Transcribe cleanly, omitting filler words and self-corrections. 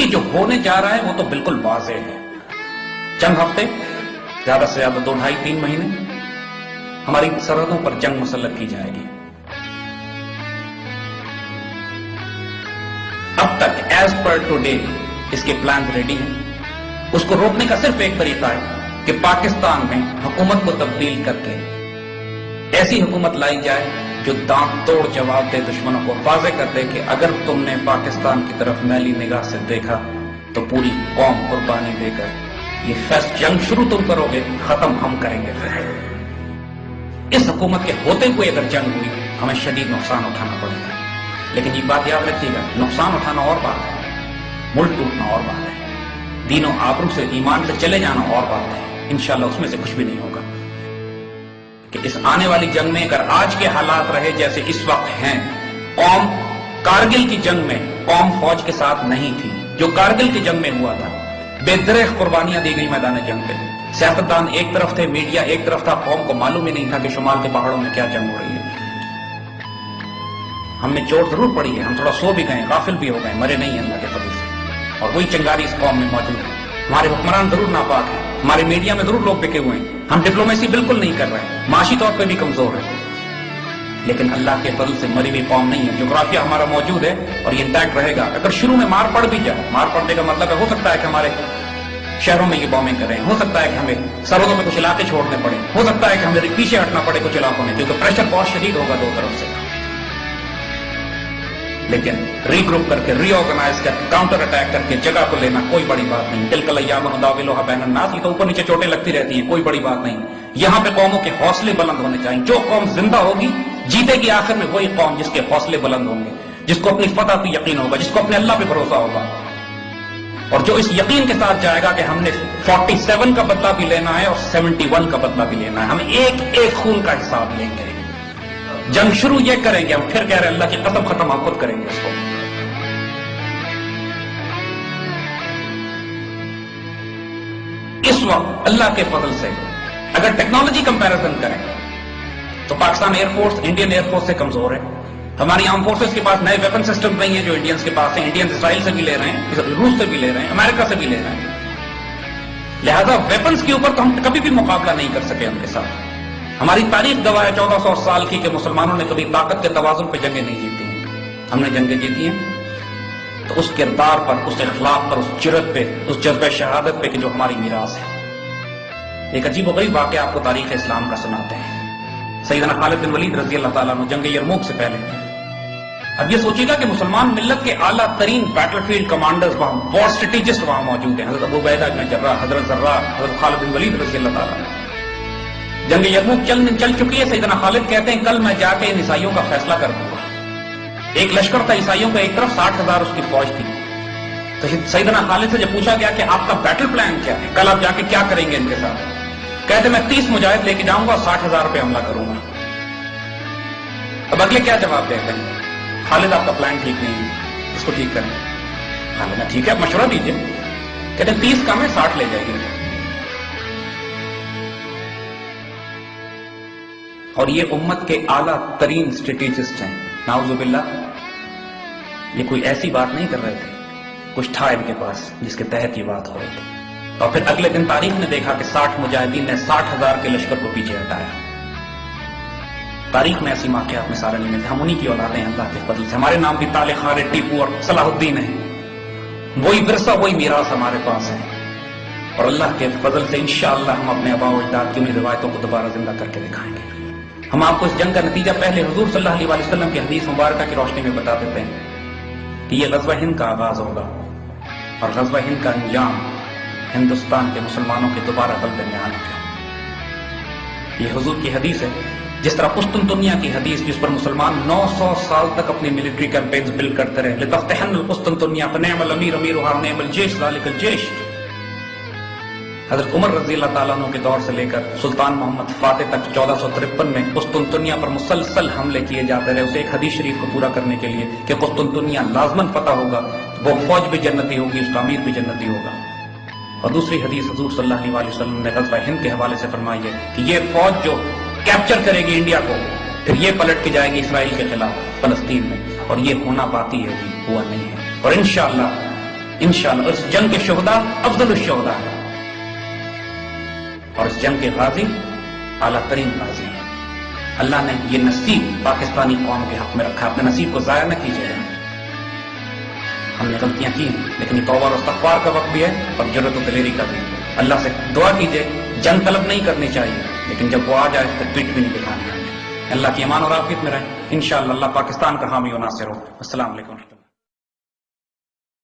کیونکہ جو ہونے جا رہا ہے وہ تو بالکل واضح ہے. چند ہفتے، زیادہ سے زیادہ 2 ڈھائی 3 مہینے ہماری سرحدوں پر جنگ مسلط کی جائے گی. اب تک ایز پر ٹوڈے اس کے پلانز ریڈی ہیں. اس کو روکنے کا صرف ایک طریقہ ہے کہ پاکستان میں حکومت کو تبدیل کر کے ایسی حکومت لائی جائے جو دانت توڑ جواب دے دشمنوں کو، واضح کر دے کہ اگر تم نے پاکستان کی طرف میلی نگاہ سے دیکھا تو پوری قوم قربانی دے کر یہ فیصل جنگ شروع تم کرو گے، ختم ہم کریں گے. اس حکومت کے ہوتے ہوئے اگر جنگ ہوئی ہمیں شدید نقصان اٹھانا پڑے گا. لیکن یہ بات یاد رکھیے گا، نقصان اٹھانا اور بات ہے، ملک ٹوٹنا اور بات ہے، دین و آبرو سے ایمان سے چلے جانا اور بات ہے. انشاءاللہ اس میں سے کچھ بھی نہیں ہوگا. کہ اس آنے والی جنگ میں اگر آج کے حالات رہے جیسے اس وقت ہیں، قوم کارگل کی جنگ میں قوم فوج کے ساتھ نہیں تھی. جو کارگل کی جنگ میں ہوا تھا بے درخت قربانیاں دی گئی میدان جنگ پہ. سیاستدان ایک طرف تھے، میڈیا ایک طرف تھا، قوم کو معلوم ہی نہیں تھا کہ شمال کے پہاڑوں میں کیا جنگ ہو رہی ہے. ہم نے چوٹ ضرور پڑی ہے، ہم تھوڑا سو بھی گئے، غافل بھی ہو گئے، مرے نہیں ہیں اللہ کے فضل سے. اور وہی چنگاری اس قوم میں موجود ہے. ہمارے حکمران ضرور ناپاک ہیں، ہمارے میڈیا میں ضرور لوگ بکے ہوئے ہیں، ہم ڈپلومیسی بالکل نہیں کر رہے ہیں، معاشی طور پہ بھی کمزور ہیں. لیکن اللہ کے فضل سے مری ہوئی قوم نہیں ہے. جغرافیہ ہمارا موجود ہے اور یہ انٹیکٹ رہے گا. اگر شروع میں مار پڑ بھی جائے، مار پڑنے کا مطلب ہے ہو سکتا ہے کہ ہمارے شہروں میں یہ بامبنگ کریں، ہو سکتا ہے کہ ہمیں سرحدوں میں کچھ علاقے چھوڑنے پڑے، ہو سکتا ہے کہ ہمیں پیچھے ہٹنا پڑے کچھ علاقوں میں، کیونکہ پریشر بہت شدید ہوگا دو طرف سے. لیکن ری گروپ کر کے، ری آرگنائز کر کے، کاؤنٹر اٹیک کر کے جگہ کو لینا کوئی بڑی بات نہیں. تلک الایام نداولها بین الناس، یہ تو اوپر نیچے چوٹیں لگتی رہتی ہیں، کوئی بڑی بات نہیں. یہاں پہ قوموں کے حوصلے بلند ہونے چاہیے. جو قوم زندہ ہوگی جیتے گی آخر میں وہی قوم جس کے حوصلے بلند ہوں گے، جس کو اپنی فتح پہ یقین ہوگا، جس کو اپنے اللہ پہ بھروسہ ہوگا، اور جو اس یقین کے ساتھ جائے گا کہ ہم نے 47 کا بدلہ بھی لینا ہے اور 71 کا بدلہ بھی لینا ہے، ہم ایک ایک خون کا حساب لیں گے. جنگ شروع یہ کریں گے، ہم پھر کہہ رہے ہیں اللہ کی قسم ختم ہم خود کریں گے اس کو. اس وقت اللہ کے فضل سے اگر ٹیکنالوجی کمپیریزن کریں تو Pakistan air force Indian air force سے کمزور ہے. ہماری آرم فورسز کے پاس نئے ویپن سسٹم نہیں ہیں جو انڈینز کے پاس ہیں. انڈینز اسرائیل سے بھی لے رہے ہیں، روس سے بھی لے رہے ہیں، امریکہ سے بھی لے رہے ہیں. لہذا ویپنز کے اوپر تو ہم کبھی بھی مقابلہ نہیں کر سکے ان کے ساتھ. ہماری تاریخ گواہ ہے 1400 سال کی کہ مسلمانوں نے کبھی طاقت کے توازن پہ جنگیں نہیں جیتی ہیں. ہم نے جنگیں جیتی ہیں تو اس کردار پر، اس اخلاق پر، اس جرأت پہ، اس جذبہ شہادت پہ کہ جو ہماری میراث ہے. ایک عجیب و غریب واقعہ آپ کو تاریخ اسلام کا سناتے ہیں. سیدنا خالد بن ولید رضی اللہ تعالیٰ عنہ جنگ یرموک سے پہلے، اب یہ سوچیے گا کہ مسلمان ملت کے اعلیٰ ترین بیٹل فیلڈ کمانڈرز وہاں، وار اسٹریٹجسٹ وہاں موجود ہیں. حضرت ابو عبیدہ بن جراح، حضرت زرار، حضرت خالد بن ولید رضی اللہ تعالیٰ عنہ. جنگ یرموک چل چکی ہے. سیدنا خالد کہتے ہیں کل میں جا کے ان عیسائیوں کا فیصلہ کر دوں گا. ایک لشکر تھا عیسائیوں کا ایک طرف، 60,000 اس کی فوج تھی. تو سیدنا خالد سے جب پوچھا گیا کہ آپ کا بیٹل پلان کیا ہے، کل آپ جا کے کیا کریں گے ان کے ساتھ، کہتے میں 30 مجاہد لے کے جاؤں گا اور 60,000 پہ حملہ کروں گا. اب اگلے کیا جواب دیتے ہیں؟ خالد آپ کا پلان ٹھیک نہیں ہے، اس کو ٹھیک کریں. خالد نے ٹھیک ہے، آپ مشورہ دیجیے. کہتے ہیں 30 کم ہے، 60 لے جائے گی. اور یہ امت کے اعلیٰ ترین اسٹریٹجسٹ ہیں. نعوذ باللہ، یہ کوئی ایسی بات نہیں کر رہے تھے، کچھ تھا ان کے پاس جس کے تحت یہ بات ہو رہی تھی. اور پھر اگلے دن تاریخ نے دیکھا کہ 60 مجاہدین نے 60,000 کے لشکر کو پیچھے ہٹایا. تاریخ میں ایسی واقعات میں سارے نہیں ملتے. ہم انہی کی اولادیں ہیں اللہ کے فضل سے. ہمارے نام بھی طالع، خالد، ٹیپو اور صلاح الدین ہیں. وہی ورثہ، وہی میراث ہمارے پاس ہے. اور اللہ کے فضل سے انشاءاللہ ہم اپنے آباء و اجداد کی انہیں روایتوں کو دوبارہ زندہ کر کے دکھائیں گے. ہم آپ کو اس جنگ کا نتیجہ پہلے حضور صلی اللہ علیہ وسلم کی حدیث مبارکہ کی روشنی میں بتا دیتے ہیں کہ یہ غزوہ ہند کا آغاز ہوگا اور غزوہ ہند کا انجام ہندوستان کے مسلمانوں کے دوبارہ غلبے میں آنے کا. یہ حضور کی حدیث ہے. جس طرح قسطنطنیہ کی حدیث جس پر مسلمان 900 سال تک اپنی ملٹری کیمپینز بلڈ کرتے رہے، لتفتحن القسطنطنیہ فنعم الامیر امیرها ونعم الجیش ذلک الجیش. حضرت عمر رضی اللہ تعالیٰ عنہ کے دور سے لے کر سلطان محمد فاتح تک 1453 میں قسطنطنیہ پر مسلسل حملے کیے جاتے رہے اسے ایک حدیث شریف کو پورا کرنے کے لیے کہ قسطنطنیہ لازماً فتح ہوگا، وہ فوج بھی جنتی ہوگی، اس کا امیر بھی جنتی ہوگا. اور دوسری حدیث حضور صلی اللہ علیہ وسلم نے غزوہ ہند کے حوالے سے فرمائی ہے کہ یہ فوج جو کیپچر کرے گی انڈیا کو، پھر یہ پلٹ کے جائے گی اسرائیل کے خلاف فلسطین میں، اور یہ ہونا باقی ہے، بھی ہوا نہیں ہے. اور انشاءاللہ انشاءاللہ اس جنگ کے شہداء افضل الشہداء ہیں اور اس جنگ کے غازی اعلیٰ ترین غازی ہیں. اللہ نے یہ نصیب پاکستانی قوم کے حق میں رکھا. اپنے نصیب کو ضائع نہ کیجیے. ہم نے غلطیاں کی ہیں لیکن یہ توبہ اور استغفار کا وقت بھی ہے اور جرأت و دلیری کا بھی. اللہ سے دعا کیجیے. جنگ طلب نہیں کرنی چاہیے لیکن جب وہ آ جائے تو پیٹ بھی نہیں دکھانی. اللہ کی امان اور عافیت میں رہیں. انشاءاللہ اللہ پاکستان کا حامی و ناصر ہو. السلام علیکم.